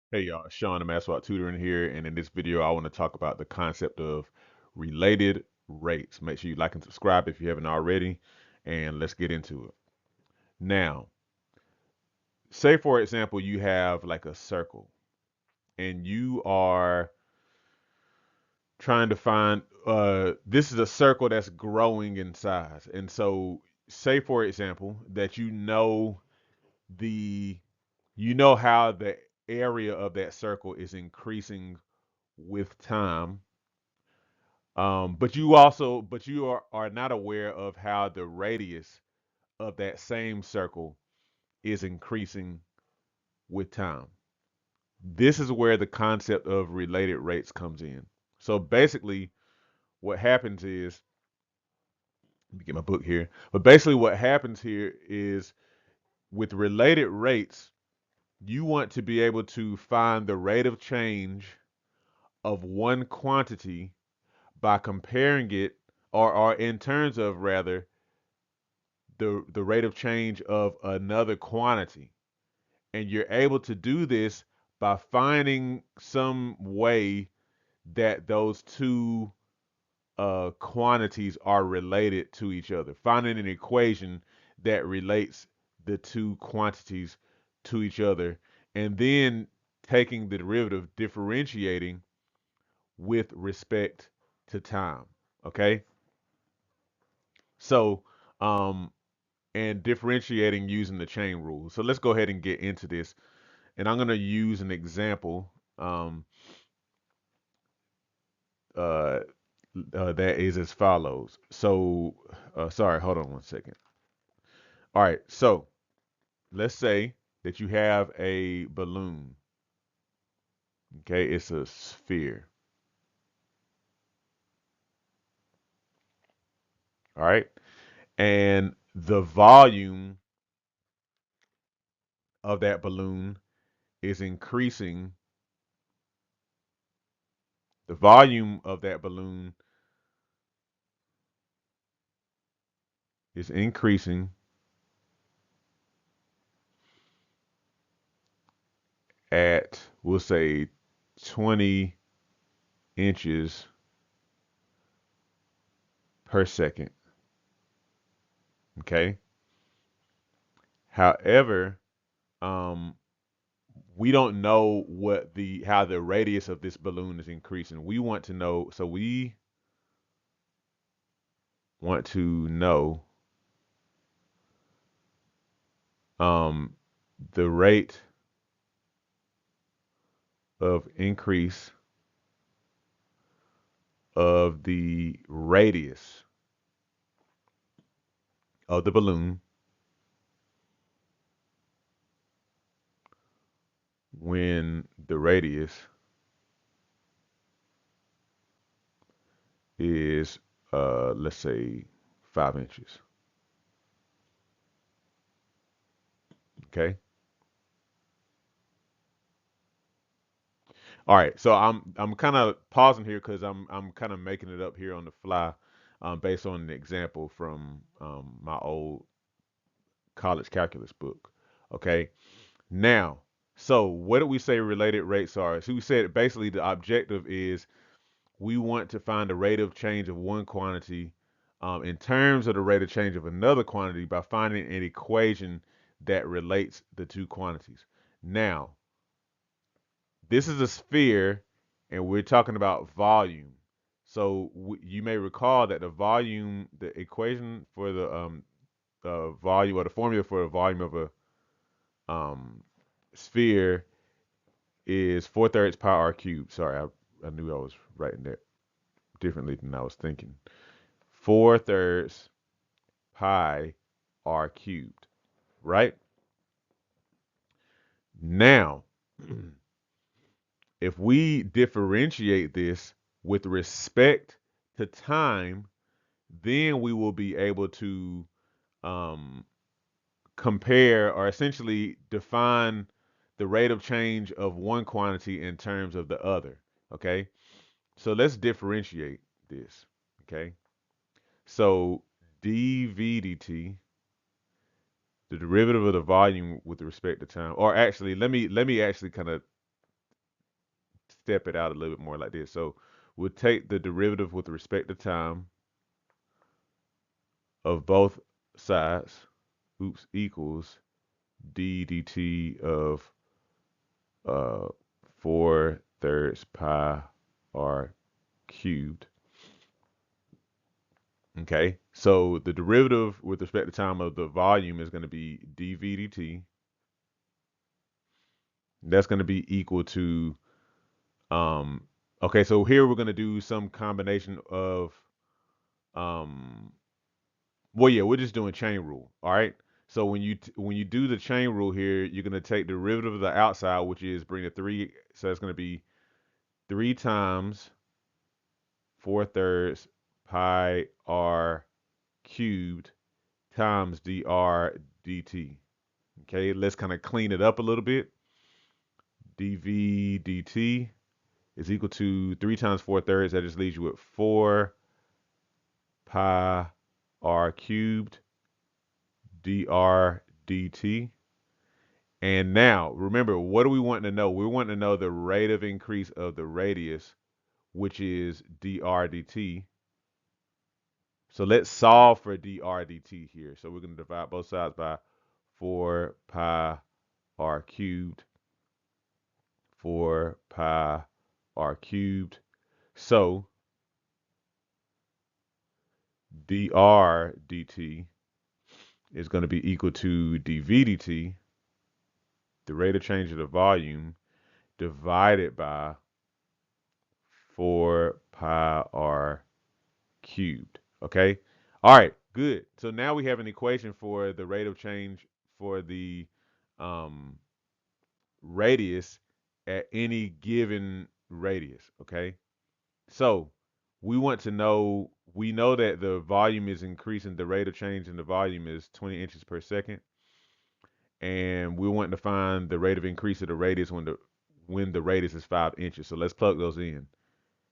Hey y'all, Sean, I'm about Tutoring here, and in this video, I want to talk about the concept of related rates. Make sure you like and subscribe if you haven't already, and let's get into it. Now, say for example, you have like a circle, and you are trying to find, this is a circle that's growing in size. And so, say for example, that the, you know how the area of that circle is increasing with time. But you are not aware of how the radius of that same circle is increasing with time. This is where the concept of related rates comes in. So basically, what happens is, let me get my book here. But basically, what happens here is with related rates, you want to be able to find the rate of change of one quantity by comparing it, or in terms of rather the rate of change of another quantity. And you're able to do this by finding some way that those two quantities are related to each other. Finding an equation that relates the two quantities to each other, and then taking the derivative, differentiating with respect to time. Okay? So, um, and differentiating using the chain rule. So let's go ahead and get into this. And I'm going to use an example uh, that is as follows. So, sorry, hold on one second. All right, so let's say that you have a balloon. Okay, it's a sphere. All right, and the volume of that balloon is increasing. The volume of that balloon is increasing at, we'll say, 20 inches per second. Okay. However, um, we don't know what the how the radius of this balloon is increasing. We want to know, so we want to know um, the rate of increase of the radius of the balloon when the radius is, let's say, 5 inches. Okay. All right, so I'm kind of pausing here because I'm kind of making it up here on the fly, based on an example from my old college calculus book. Okay, now, so what did we say related rates are? So we said basically the objective is we want to find the rate of change of one quantity in terms of the rate of change of another quantity by finding an equation that relates the two quantities. Now, this is a sphere, and we're talking about volume. So you may recall that the volume, the equation for the volume, or the formula for the volume of a sphere is 4/3 pi r cubed. Sorry, I knew I was writing that differently than I was thinking. 4/3 pi r cubed, right? Now, if we differentiate this with respect to time, then we will be able to um, compare, or essentially define the rate of change of one quantity in terms of the other. Okay, so let's differentiate this. Okay, so dv dt, the derivative of the volume with respect to time, or actually, let me actually kind of step it out a little bit more like this. So we'll take the derivative with respect to time of both sides, equals d dt of uh, 4/3 pi r cubed. Okay, so the derivative with respect to time of the volume is going to be dv dt. That's going to be equal to, um, okay, so here we're going to do some combination of, um, well, yeah, we're just doing chain rule. All right. So when you do the chain rule here, you're going to take the derivative of the outside, which is bring the three. So it's going to be 3 times 4/3 pi r cubed times dr dt. Okay, let's kind of clean it up a little bit. dv dt is equal to 3 times 4/3. That just leaves you with 4 pi r cubed dr dt. And now, remember, what do we want to know? We want to know the rate of increase of the radius, which is dr dt. So let's solve for dr dt here. So we're going to divide both sides by 4 pi r cubed, 4 pi r cubed. So dr dt is going to be equal to dv dt, the rate of change of the volume, divided by 4 pi r cubed. Okay? All right, good. So now we have an equation for the rate of change for the um, radius at any given radius. Okay? So we want to know, we know that the volume is increasing, the rate of change in the volume is 20 inches per second. And we want to find the rate of increase of the radius when the radius is 5 inches. So let's plug those in.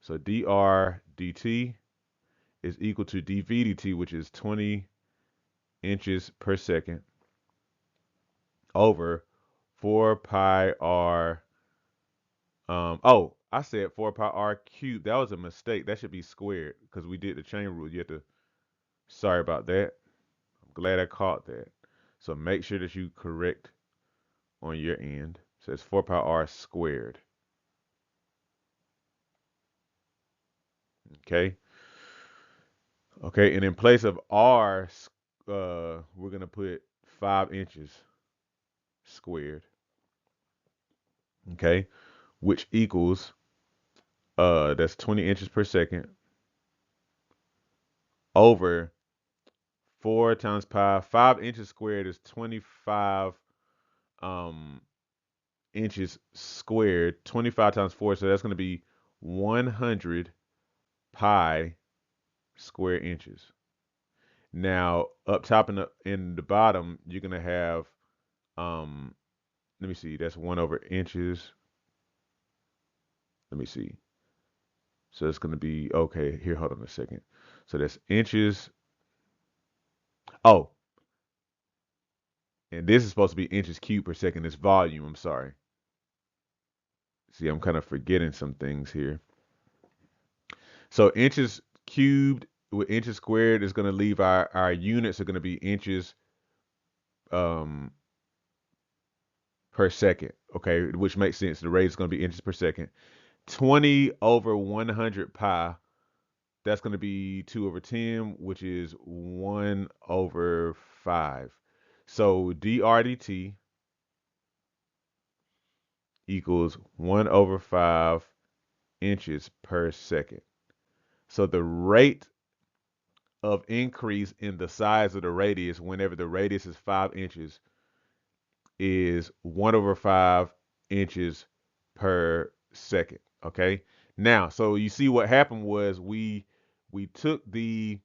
So dr dt is equal to dv dt, which is 20 inches per second, over 4 pi r. Oh, I said 4 pi r cubed. That was a mistake. That should be squared because we did the chain rule. You have to, sorry about that. I'm glad I caught that. So make sure that you correct on your end. So it's 4 pi r squared. Okay. Okay, and in place of r, we're gonna put 5 inches squared. Okay, which equals that's 20 inches per second over 4 times pi. 5 inches squared is 25 um inches squared. 25 times 4, so that's gonna be 100 pi square inches. Now up top and in the bottom, you're gonna have um let me see, that's 1 over inches. Let me see. So it's going to be, okay, here, hold on a second. So that's inches. Oh, and this is supposed to be inches cubed per second. It's volume, I'm sorry. See, I'm kind of forgetting some things here. So inches cubed with inches squared is going to leave our units are going to be inches um, per second, okay, which makes sense. The rate is going to be inches per second. 20 over 100 pi, that's going to be 2 over 10, which is 1 over 5. So dr dt equals 1 over 5 inches per second. So the rate of increase in the size of the radius whenever the radius is 5 inches is 1 over 5 inches per second. Okay. Now, so you see what happened was we took the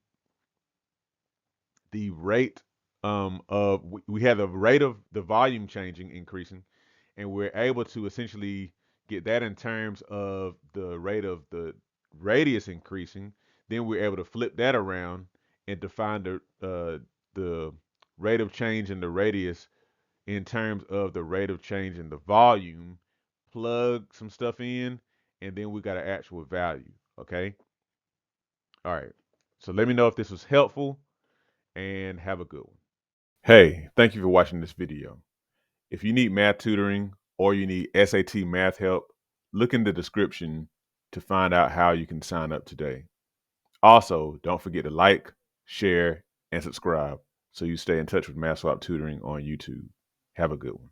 rate of we had the rate of the volume changing increasing, and we're able to essentially get that in terms of the rate of the radius increasing. Then we're able to flip that around and define the rate of change in the radius in terms of the rate of change in the volume, plug some stuff in, and then we got an actual value. Okay. All right. So let me know if this was helpful, and have a good one. Hey, thank you for watching this video. If you need math tutoring or you need SAT math help, look in the description to find out how you can sign up today. Also, don't forget to like, share, and subscribe so you stay in touch with Math Swap Tutoring on YouTube. Have a good one.